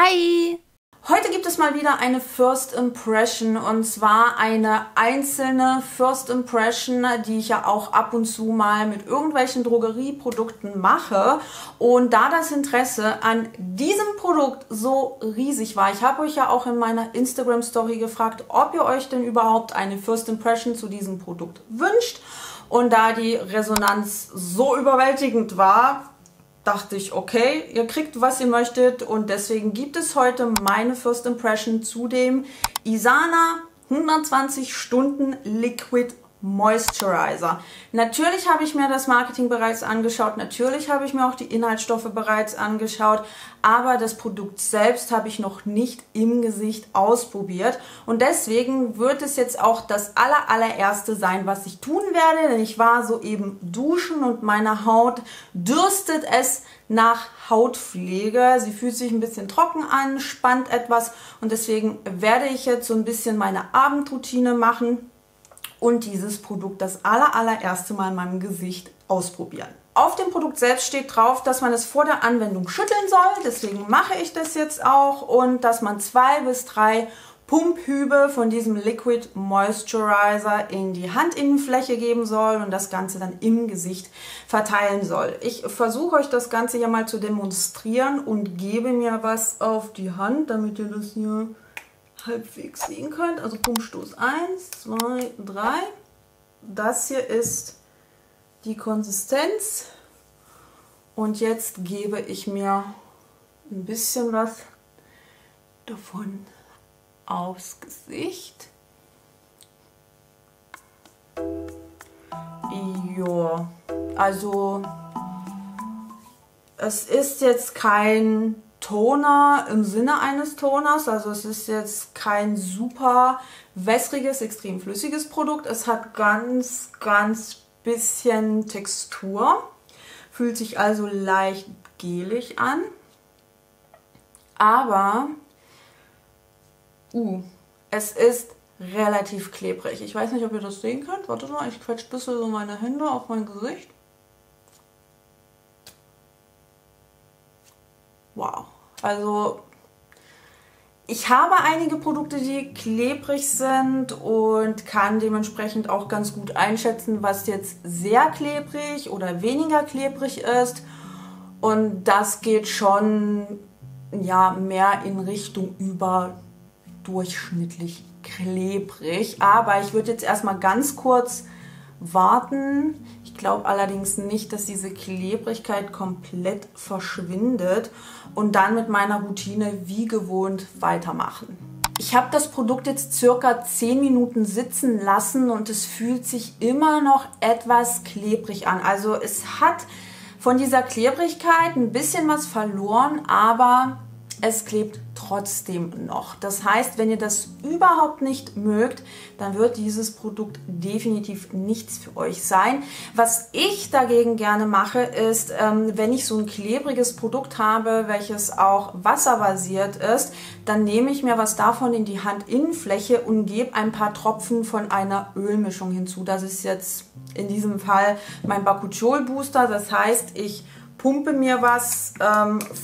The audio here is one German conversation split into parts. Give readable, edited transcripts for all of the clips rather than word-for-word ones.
Hi! Heute gibt es mal wieder eine First Impression und zwar eine einzelne First Impression, die ich ja auch ab und zu mal mit irgendwelchen Drogerieprodukten mache. Und da das Interesse an diesem Produkt so riesig war, ich habe euch ja auch in meiner Instagram Story gefragt, ob ihr euch denn überhaupt eine First Impression zu diesem Produkt wünscht. Und da die Resonanz so überwältigend war, dachte ich, okay, ihr kriegt, was ihr möchtet, und deswegen gibt es heute meine First Impression zu dem Isana 120 Stunden Liquid Moisturizer. Natürlich habe ich mir das Marketing bereits angeschaut, natürlich habe ich mir auch die Inhaltsstoffe bereits angeschaut, aber das Produkt selbst habe ich noch nicht im Gesicht ausprobiert und deswegen wird es jetzt auch das allererste sein, was ich tun werde, denn ich war soeben duschen und meine Haut dürstet es nach Hautpflege. Sie fühlt sich ein bisschen trocken an, spannt etwas und deswegen werde ich jetzt so ein bisschen meine Abendroutine machen und dieses Produkt das allererste Mal in meinem Gesicht ausprobieren. Auf dem Produkt selbst steht drauf, dass man es vor der Anwendung schütteln soll, deswegen mache ich das jetzt auch, und dass man 2 bis 3 Pumphübe von diesem Liquid Moisturizer in die Handinnenfläche geben soll und das Ganze dann im Gesicht verteilen soll. Ich versuche euch das Ganze ja mal zu demonstrieren und gebe mir was auf die Hand, damit ihr das hier halbwegs sehen könnt. Also Pumpstoß 1, 2, 3. Das hier ist die Konsistenz. Und jetzt gebe ich mir ein bisschen was davon aufs Gesicht. Ja, also es ist jetzt kein Toner im Sinne eines Toners, also es ist jetzt kein super wässriges, extrem flüssiges Produkt. Es hat ganz bisschen Textur, fühlt sich also leicht gelig an, aber es ist relativ klebrig. Ich weiß nicht, ob ihr das sehen könnt. Wartet mal, ich quetsche ein bisschen so meine Hände auf mein Gesicht. Wow, also ich habe einige Produkte, die klebrig sind und kann dementsprechend auch ganz gut einschätzen, was jetzt sehr klebrig oder weniger klebrig ist. Und das geht schon ja mehr in Richtung überdurchschnittlich klebrig. Aber ich würde jetzt erstmal ganz kurz warten. Ich glaube allerdings nicht, dass diese Klebrigkeit komplett verschwindet und dann mit meiner Routine wie gewohnt weitermachen. Ich habe das Produkt jetzt circa 10 Minuten sitzen lassen und es fühlt sich immer noch etwas klebrig an. Also es hat von dieser Klebrigkeit ein bisschen was verloren, aber es klebt trotzdem noch. Das heißt, wenn ihr das überhaupt nicht mögt, dann wird dieses Produkt definitiv nichts für euch sein. Was ich dagegen gerne mache, ist, wenn ich so ein klebriges Produkt habe, welches auch wasserbasiert ist, dann nehme ich mir was davon in die Handinnenfläche und gebe ein paar Tropfen von einer Ölmischung hinzu. Das ist jetzt in diesem Fall mein Bakuchiol Booster. Das heißt, ich pumpe mir was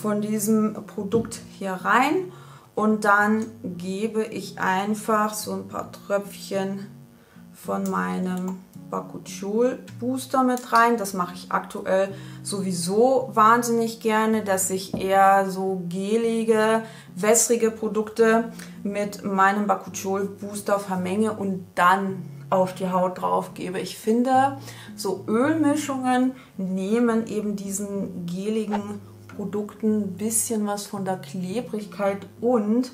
von diesem Produkt hier rein und dann gebe ich einfach so ein paar Tröpfchen von meinem Bakuchiol Booster mit rein. Das mache ich aktuell sowieso wahnsinnig gerne, dass ich eher so gelige, wässrige Produkte mit meinem Bakuchiol Booster vermenge und dann auf die Haut drauf gebe. Ich finde, so Ölmischungen nehmen eben diesen geligen Produkten ein bisschen was von der Klebrigkeit und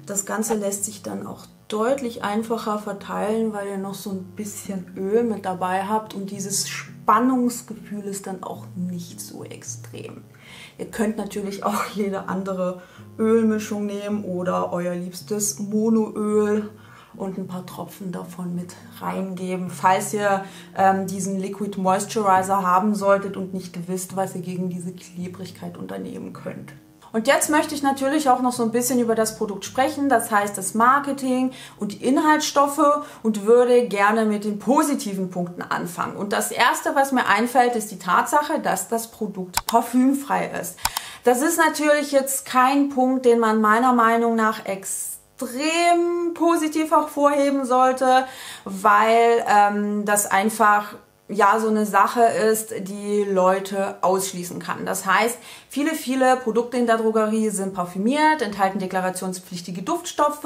das Ganze lässt sich dann auch deutlich einfacher verteilen, weil ihr noch so ein bisschen Öl mit dabei habt und dieses Spannungsgefühl ist dann auch nicht so extrem. Ihr könnt natürlich auch jede andere Ölmischung nehmen oder euer liebstes Monoöl und ein paar Tropfen davon mit reingeben, falls ihr diesen Liquid Moisturizer haben solltet und nicht wisst, was ihr gegen diese Klebrigkeit unternehmen könnt. Und jetzt möchte ich natürlich auch noch so ein bisschen über das Produkt sprechen, das heißt das Marketing und die Inhaltsstoffe, und würde gerne mit den positiven Punkten anfangen. Und das erste, was mir einfällt, ist die Tatsache, dass das Produkt parfümfrei ist. Das ist natürlich jetzt kein Punkt, den man meiner Meinung nach extrem positiv hervorheben sollte, weil das einfach ja so eine Sache ist, die Leute ausschließen kann. Das heißt, viele Produkte in der Drogerie sind parfümiert, enthalten deklarationspflichtige Duftstoffe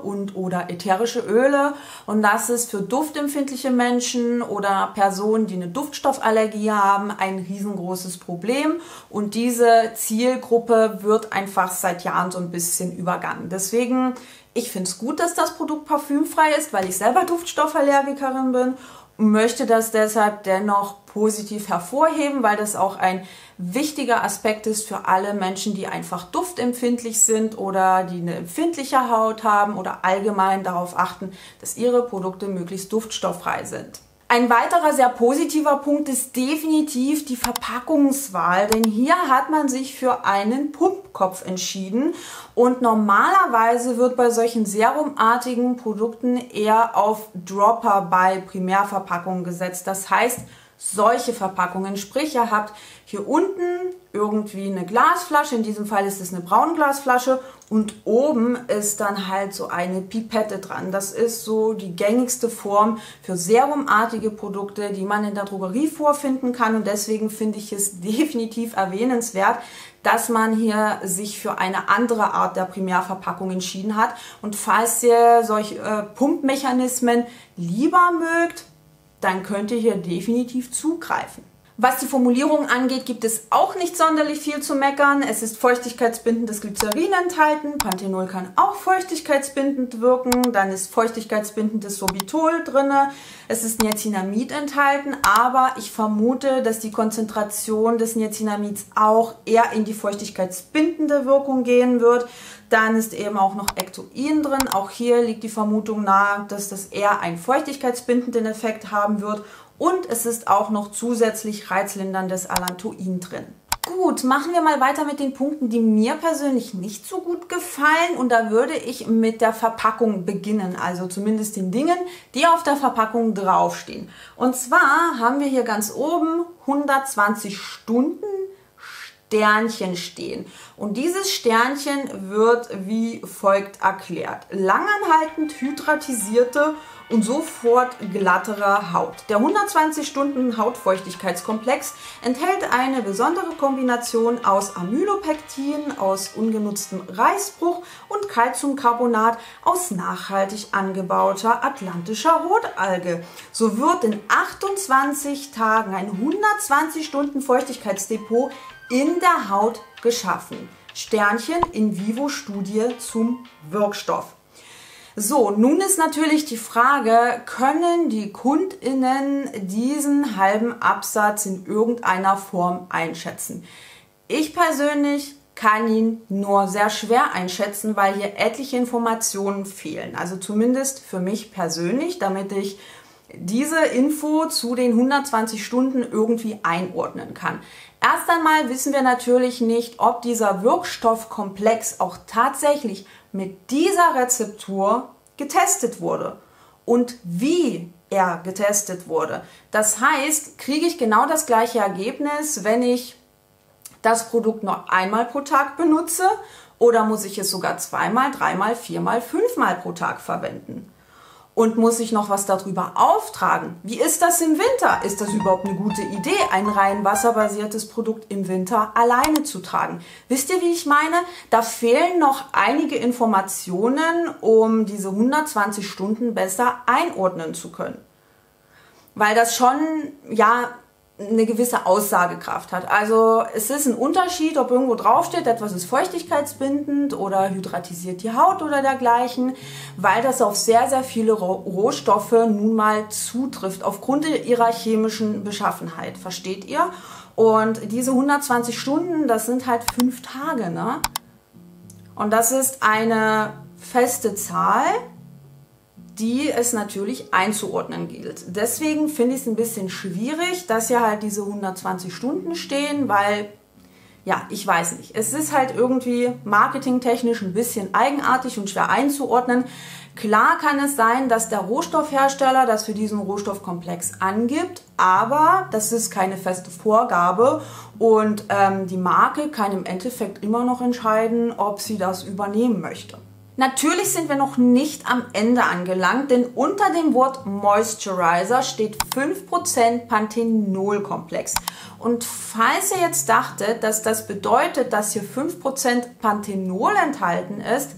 und oder ätherische Öle, und das ist für duftempfindliche Menschen oder Personen, die eine Duftstoffallergie haben, ein riesengroßes Problem, und diese Zielgruppe wird einfach seit Jahren so ein bisschen übergangen. Deswegen, ich finde es gut, dass das Produkt parfümfrei ist, weil ich selber Duftstoffallergikerin bin, möchte das deshalb dennoch positiv hervorheben, weil das auch ein wichtiger Aspekt ist für alle Menschen, die einfach duftempfindlich sind oder die eine empfindliche Haut haben oder allgemein darauf achten, dass ihre Produkte möglichst duftstofffrei sind. Ein weiterer sehr positiver Punkt ist definitiv die Verpackungswahl, denn hier hat man sich für einen Pumpkopf entschieden, und normalerweise wird bei solchen serumartigen Produkten eher auf Dropper bei Primärverpackungen gesetzt. Das heißt, solche Verpackungen, sprich ihr habt hier unten irgendwie eine Glasflasche, in diesem Fall ist es eine Braunglasflasche, und oben ist dann halt so eine Pipette dran. Das ist so die gängigste Form für serumartige Produkte, die man in der Drogerie vorfinden kann, und deswegen finde ich es definitiv erwähnenswert, dass man hier sich für eine andere Art der Primärverpackung entschieden hat. Und falls ihr solche Pumpmechanismen lieber mögt, dann könnt ihr hier definitiv zugreifen. Was die Formulierung angeht, gibt es auch nicht sonderlich viel zu meckern. Es ist feuchtigkeitsbindendes Glycerin enthalten. Panthenol kann auch feuchtigkeitsbindend wirken. Dann ist feuchtigkeitsbindendes Sorbitol drin. Es ist Niacinamid enthalten, aber ich vermute, dass die Konzentration des Niacinamids auch eher in die feuchtigkeitsbindende Wirkung gehen wird. Dann ist eben auch noch Ectoin drin. Auch hier liegt die Vermutung nahe, dass das eher einen feuchtigkeitsbindenden Effekt haben wird. Und es ist auch noch zusätzlich reizlinderndes Allantoin drin. Gut, machen wir mal weiter mit den Punkten, die mir persönlich nicht so gut gefallen. Und da würde ich mit der Verpackung beginnen. Also zumindest den Dingen, die auf der Verpackung draufstehen. Und zwar haben wir hier ganz oben 120 Stunden Sternchen stehen. Und dieses Sternchen wird wie folgt erklärt: langanhaltend hydratisierte und sofort glattere Haut. Der 120 Stunden Hautfeuchtigkeitskomplex enthält eine besondere Kombination aus Amylopektin, aus ungenutztem Reisbruch und Calciumcarbonat aus nachhaltig angebauter atlantischer Rotalge. So wird in 28 Tagen ein 120 Stunden Feuchtigkeitsdepot in der Haut geschaffen. Sternchen in vivo Studie zum Wirkstoff. So, nun ist natürlich die Frage, können die KundInnen diesen halben Absatz in irgendeiner Form einschätzen? Ich persönlich kann ihn nur sehr schwer einschätzen, weil hier etliche Informationen fehlen. Also zumindest für mich persönlich, damit ich diese Info zu den 120 Stunden irgendwie einordnen kann. Erst einmal wissen wir natürlich nicht, ob dieser Wirkstoffkomplex auch tatsächlich mit dieser Rezeptur getestet wurde und wie er getestet wurde. Das heißt, kriege ich genau das gleiche Ergebnis, wenn ich das Produkt noch einmal pro Tag benutze, oder muss ich es sogar zweimal, dreimal, viermal, fünfmal pro Tag verwenden? Und muss ich noch was darüber auftragen? Wie ist das im Winter? Ist das überhaupt eine gute Idee, ein rein wasserbasiertes Produkt im Winter alleine zu tragen? Wisst ihr, wie ich meine? Da fehlen noch einige Informationen, um diese 120 Stunden besser einordnen zu können. Weil das schon, ja, eine gewisse Aussagekraft hat. Also es ist ein Unterschied, ob irgendwo draufsteht, etwas ist feuchtigkeitsbindend oder hydratisiert die Haut oder dergleichen, weil das auf sehr, sehr viele Rohstoffe nun mal zutrifft, aufgrund ihrer chemischen Beschaffenheit. Versteht ihr? Und diese 120 Stunden, das sind halt 5 Tage, ne? Und das ist eine feste Zahl, die es natürlich einzuordnen gilt. Deswegen finde ich es ein bisschen schwierig, dass hier halt diese 120 Stunden stehen, weil ja, ich weiß nicht. Es ist halt irgendwie marketingtechnisch ein bisschen eigenartig und schwer einzuordnen. Klar kann es sein, dass der Rohstoffhersteller das für diesen Rohstoffkomplex angibt, aber das ist keine feste Vorgabe und die Marke kann im Endeffekt immer noch entscheiden, ob sie das übernehmen möchte. Natürlich sind wir noch nicht am Ende angelangt, denn unter dem Wort Moisturizer steht 5% Panthenolkomplex. Und falls ihr jetzt dachtet, dass das bedeutet, dass hier 5% Panthenol enthalten ist,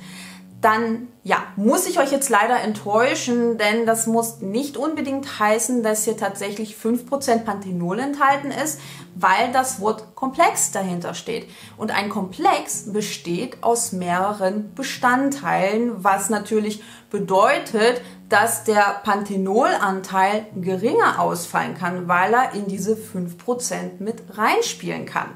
dann ja, muss ich euch jetzt leider enttäuschen, denn das muss nicht unbedingt heißen, dass hier tatsächlich 5% Panthenol enthalten ist, weil das Wort Komplex dahinter steht. Und ein Komplex besteht aus mehreren Bestandteilen, was natürlich bedeutet, dass der Panthenolanteil geringer ausfallen kann, weil er in diese 5% mit reinspielen kann.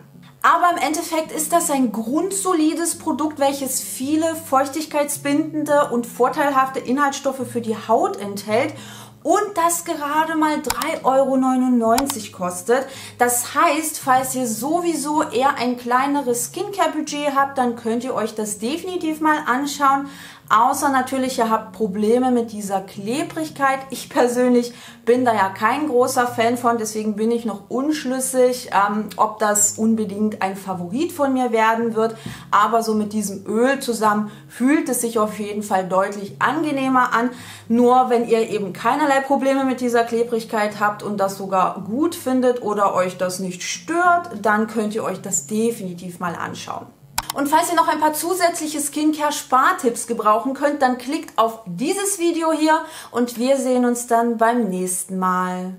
Aber im Endeffekt ist das ein grundsolides Produkt, welches viele feuchtigkeitsbindende und vorteilhafte Inhaltsstoffe für die Haut enthält und das gerade mal 3,99 € kostet. Das heißt, falls ihr sowieso eher ein kleineres Skincare-Budget habt, dann könnt ihr euch das definitiv mal anschauen. Außer natürlich, ihr habt Probleme mit dieser Klebrigkeit. Ich persönlich bin da ja kein großer Fan von, deswegen bin ich noch unschlüssig, ob das unbedingt ein Favorit von mir werden wird. Aber so mit diesem Öl zusammen fühlt es sich auf jeden Fall deutlich angenehmer an. Nur wenn ihr eben keinerlei Probleme mit dieser Klebrigkeit habt und das sogar gut findet oder euch das nicht stört, dann könnt ihr euch das definitiv mal anschauen. Und falls ihr noch ein paar zusätzliche Skincare-Spartipps gebrauchen könnt, dann klickt auf dieses Video hier und wir sehen uns dann beim nächsten Mal.